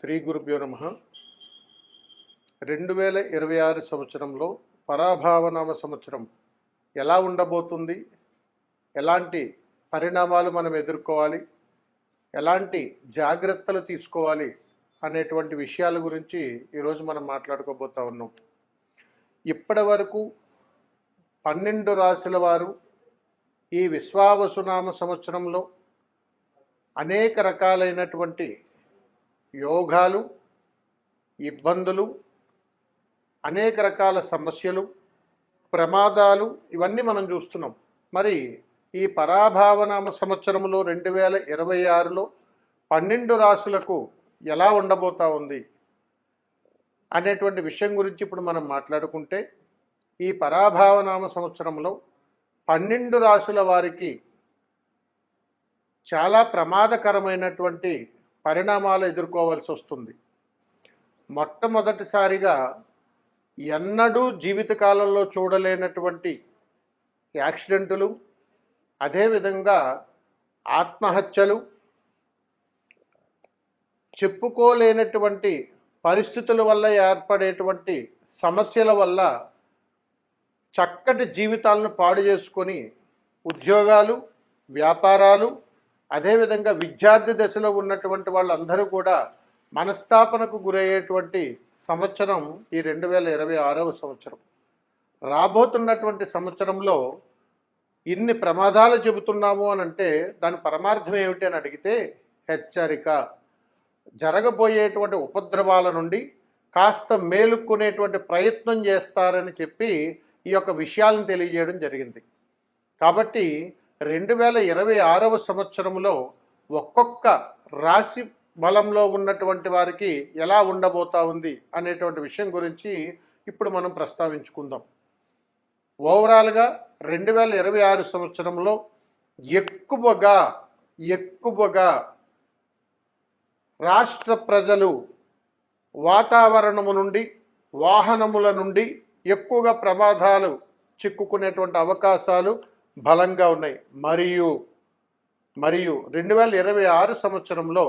శ్రీ గురుభ్యో నమః. 2026 సంవత్సరంలో పరాభావనామ సంవత్సరం ఎలా ఉండబోతుంది, ఎలాంటి పరిణామాలు మనం ఎదుర్కోవాలి, ఎలాంటి జాగ్రత్తలు తీసుకోవాలి అనేటువంటి విషయాల గురించి ఈరోజు మనం మాట్లాడుకోబోతా ఉన్నాం. ఇప్పటి వరకు 12 రాశుల వారు ఈ విశ్వావసునామ సంవత్సరంలో అనేక రకాలైనటువంటి యోగాలు, ఇబ్బందులు, అనేక రకాల సమస్యలు, ప్రమాదాలు ఇవన్నీ మనం చూస్తున్నాం. మరి ఈ పరాభావనామ సంవత్సరంలో 2026లో 12 రాశులకు ఎలా ఉండబోతా ఉంది అనేటువంటి విషయం గురించి ఇప్పుడు మనం మాట్లాడుకుంటే, ఈ పరాభావనామ సంవత్సరంలో 12 రాశుల వారికి చాలా ప్రమాదకరమైనటువంటి పరిణామాలు ఎదుర్కోవాల్సి వస్తుంది. మొట్టమొదటిసారిగా ఎన్నడూ జీవితకాలంలో చూడలేనటువంటి యాక్సిడెంటులు, అదేవిధంగా ఆత్మహత్యలు, చెప్పుకోలేనటువంటి పరిస్థితుల వల్ల ఏర్పడేటువంటి సమస్యల వల్ల చక్కటి జీవితాలను పాడు చేసుకొని ఉద్యోగాలు, వ్యాపారాలు, అదేవిధంగా విద్యార్థి దశలో ఉన్నటువంటి వాళ్ళందరూ కూడా మనస్తాపనకు గురయ్యేటువంటి సంవత్సరం ఈ 2026వ సంవత్సరం. రాబోతున్నటువంటి సంవత్సరంలో ఇన్ని ప్రమాదాలు చెబుతున్నాము అని అంటే దాని పరమార్థం ఏమిటి అని అడిగితే, హెచ్చరిక, జరగబోయేటువంటి ఉపద్రవాల నుండి కాస్త మేలుకునేటువంటి ప్రయత్నం చేస్తారని చెప్పి ఈ యొక్క విషయాలను తెలియజేయడం జరిగింది. కాబట్టి 2026వ సంవత్సరంలో ఒక్కొక్క రాశి బలంలో ఉన్నటువంటి వారికి ఎలా ఉండబోతా ఉంది అనేటువంటి విషయం గురించి ఇప్పుడు మనం ప్రస్తావించుకుందాం. ఓవరాల్గా 2026 సంవత్సరంలో ఎక్కువగా రాష్ట్ర ప్రజలు వాతావరణము నుండి, వాహనముల నుండి ఎక్కువగా ప్రమాదాలు చిక్కుకునేటువంటి అవకాశాలు బలంగా ఉన్నాయి. మరియు 2026 సంవత్సరంలో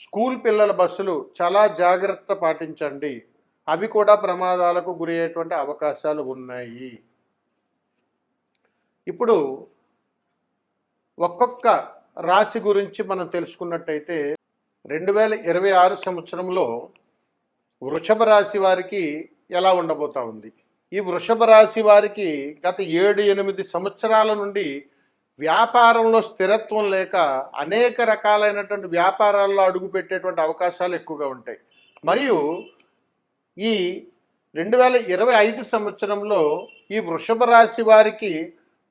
స్కూల్ పిల్లల బస్సులు చాలా జాగ్రత్త పాటించండి, అవి కూడా ప్రమాదాలకు గురయ్యేటువంటి అవకాశాలు ఉన్నాయి. ఇప్పుడు ఒక్కొక్క రాశి గురించి మనం తెలుసుకున్నట్టయితే 2026 సంవత్సరంలో వృషభ రాశి వారికి ఎలా ఉండబోతా ఉంది. ఈ వృషభ రాశి వారికి గత 7-8 సంవత్సరాల నుండి వ్యాపారంలో స్థిరత్వం లేక అనేక రకాలైనటువంటి వ్యాపారాల్లో అడుగుపెట్టేటువంటి అవకాశాలు ఎక్కువగా ఉంటాయి. మరియు ఈ 2025 సంవత్సరంలో ఈ వృషభ రాశి వారికి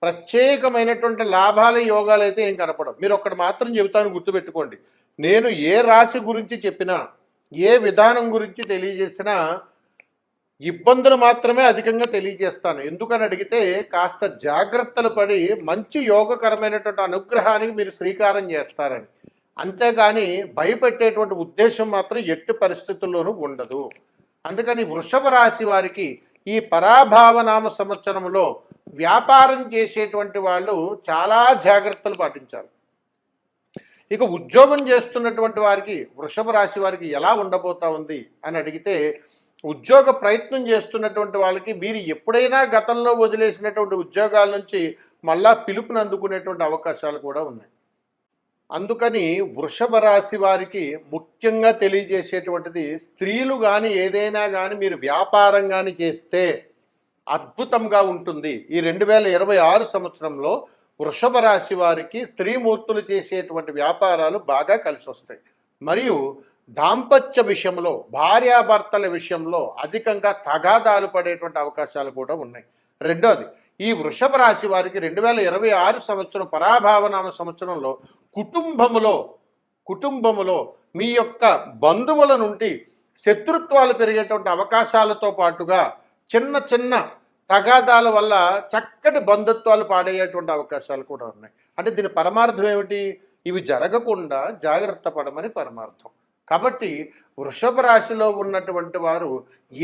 ప్రత్యేకమైనటువంటి లాభాల యోగాలు అయితే ఏం కనపడవు. మీరు ఒక్కటి మాత్రం చెబుతాను, గుర్తుపెట్టుకోండి. నేను ఏ రాశి గురించి చెప్పినా, ఏ విధానం గురించి తెలియజేసినా ఇబ్బందులు మాత్రమే అధికంగా తెలియజేస్తాను. ఎందుకని అడిగితే కాస్త జాగ్రత్తలు పడి మంచి యోగకరమైనటువంటి అనుగ్రహానికి మీరు శ్రీకారం చేస్తారని, అంతేగాని భయపెట్టేటువంటి ఉద్దేశం మాత్రం ఎట్టి పరిస్థితుల్లోనూ ఉండదు. అందుకని వృషభ రాశి వారికి ఈ పరాభావనామ సంవత్సరంలో వ్యాపారం చేసేటువంటి వాళ్ళు చాలా జాగ్రత్తలు పాటించాలి. ఇక ఉద్యోగం చేస్తున్నటువంటి వారికి, వృషభ రాశి వారికి ఎలా ఉండబోతా ఉంది అని అడిగితే, ఉద్యోగ ప్రయత్నం చేస్తున్నటువంటి వాళ్ళకి మీరు ఎప్పుడైనా గతంలో వదిలేసినటువంటి ఉద్యోగాల నుంచి మళ్ళా పిలుపుని అందుకునేటువంటి అవకాశాలు కూడా ఉన్నాయి. అందుకని వృషభ రాశి వారికి ముఖ్యంగా తెలియజేసేటువంటిది, స్త్రీలు కానీ ఏదైనా కానీ మీరు వ్యాపారం కానీ చేస్తే అద్భుతంగా ఉంటుంది. ఈ 2026 సంవత్సరంలో వృషభ రాశి వారికి స్త్రీమూర్తులు చేసేటువంటి వ్యాపారాలు బాగా కలిసి వస్తాయి. మరియు దాంపత్య విషయంలో, భార్యాభర్తల విషయంలో అధికంగా తగాదాలు పడేటువంటి అవకాశాలు కూడా ఉన్నాయి. రెండోది, ఈ వృషభ రాశి వారికి 2026 సంవత్సరం పరాభావనామ సంవత్సరంలో కుటుంబములో మీ యొక్క బంధువుల నుండి శత్రుత్వాలు పెరిగేటువంటి అవకాశాలతో పాటుగా చిన్న తగాదాల వల్ల చక్కటి బంధుత్వాలు పాడయ్యేటువంటి అవకాశాలు కూడా ఉన్నాయి. అంటే దీని పరమార్థం ఏమిటి? ఇవి జరగకుండా జాగ్రత్త పడమని పరమార్థం. కాబట్టి వృషభ రాశిలో ఉన్నటువంటి వారు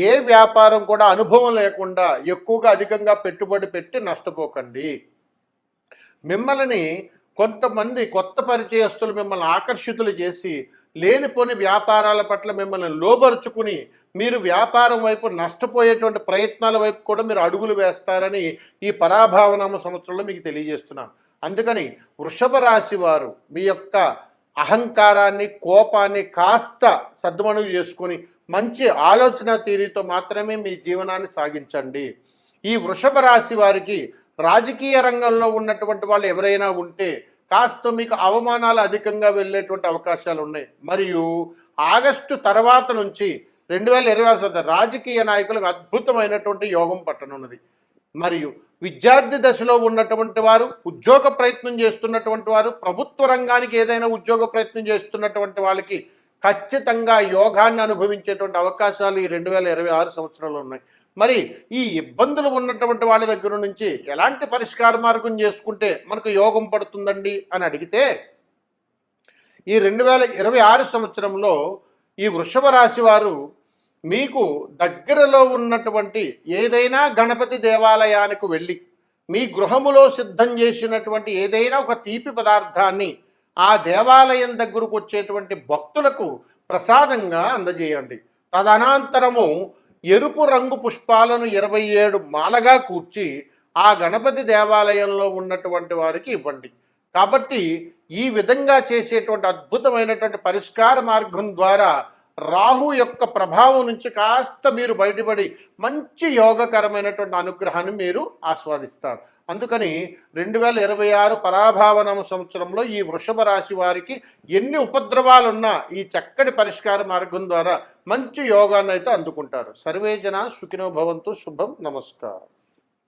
ఏ వ్యాపారం కూడా అనుభవం లేకుండా ఎక్కువగా అధికంగా పెట్టుబడి పెట్టి నష్టపోకండి. మిమ్మల్ని కొంతమంది కొత్త పరిచయస్తులు మిమ్మల్ని ఆకర్షితులు చేసి లేనిపోని వ్యాపారాల పట్ల మిమ్మల్ని లోబరుచుకుని మీరు వ్యాపారం వైపు నష్టపోయేటువంటి ప్రయత్నాల వైపు కూడా మీరు అడుగులు వేస్తారని ఈ పరాభావనామ సంవత్సరంలో మీకు తెలియజేస్తున్నాను. అందుకని వృషభ రాశి వారు మీ యొక్క అహంకారాన్ని, కోపాన్ని కాస్త సద్దుమణుగు చేసుకొని మంచి ఆలోచన తీరుతో మాత్రమే మీ జీవనాన్ని సాగించండి. ఈ వృషభ రాశి వారికి రాజకీయ రంగంలో ఉన్నటువంటి వాళ్ళు ఎవరైనా ఉంటే కాస్త మీకు అవమానాలు అధికంగా వెళ్ళేటువంటి అవకాశాలు ఉన్నాయి. మరియు ఆగస్టు తర్వాత నుంచి 2026 రాజకీయ నాయకులకు అద్భుతమైనటువంటి యోగం పట్టనున్నది. మరియు విద్యార్థి దశలో ఉన్నటువంటి వారు, ఉద్యోగ ప్రయత్నం చేస్తున్నటువంటి వారు, ప్రభుత్వ రంగానికి ఏదైనా ఉద్యోగ ప్రయత్నం చేస్తున్నటువంటి వాళ్ళకి ఖచ్చితంగా యోగాన్ని అనుభవించేటువంటి అవకాశాలు ఈ 2026 సంవత్సరంలో ఉన్నాయి. మరి ఈ ఇబ్బందులు ఉన్నటువంటి వాళ్ళ దగ్గర నుంచి ఎలాంటి పరిష్కార మార్గం చేసుకుంటే మనకు యోగం పడుతుందండి అని అడిగితే, ఈ 2026 సంవత్సరంలో ఈ వృషభ రాశి వారు మీకు దగ్గరలో ఉన్నటువంటి ఏదైనా గణపతి దేవాలయానికి వెళ్ళి మీ గృహములో సిద్ధం చేసినటువంటి ఏదైనా ఒక తీపి పదార్థాన్ని ఆ దేవాలయం దగ్గరకు వచ్చేటువంటి భక్తులకు ప్రసాదంగా అందజేయండి. తదనంతరము ఎరుపు రంగు పుష్పాలను 27 మాలగా కూర్చి ఆ గణపతి దేవాలయంలో ఉన్నటువంటి వారికి ఇవ్వండి. కాబట్టి ఈ విధంగా చేసేటువంటి అద్భుతమైనటువంటి పరిష్కార మార్గం ద్వారా రాహు యొక్క ప్రభావం నుంచి కాస్త మీరు బయటపడి మంచి యోగకరమైనటువంటి అనుగ్రహాన్ని మీరు ఆస్వాదిస్తారు. అందుకని 2026 పరాభావనామ సంవత్సరంలో ఈ వృషభ రాశి వారికి ఎన్ని ఉపద్రవాలున్నా ఈ చక్కటి పరిష్కార మార్గం ద్వారా మంచి యోగాన్ని అయితే అందుకుంటారు. సర్వే జన సుఖినో భవంతు. శుభం. నమస్కారం.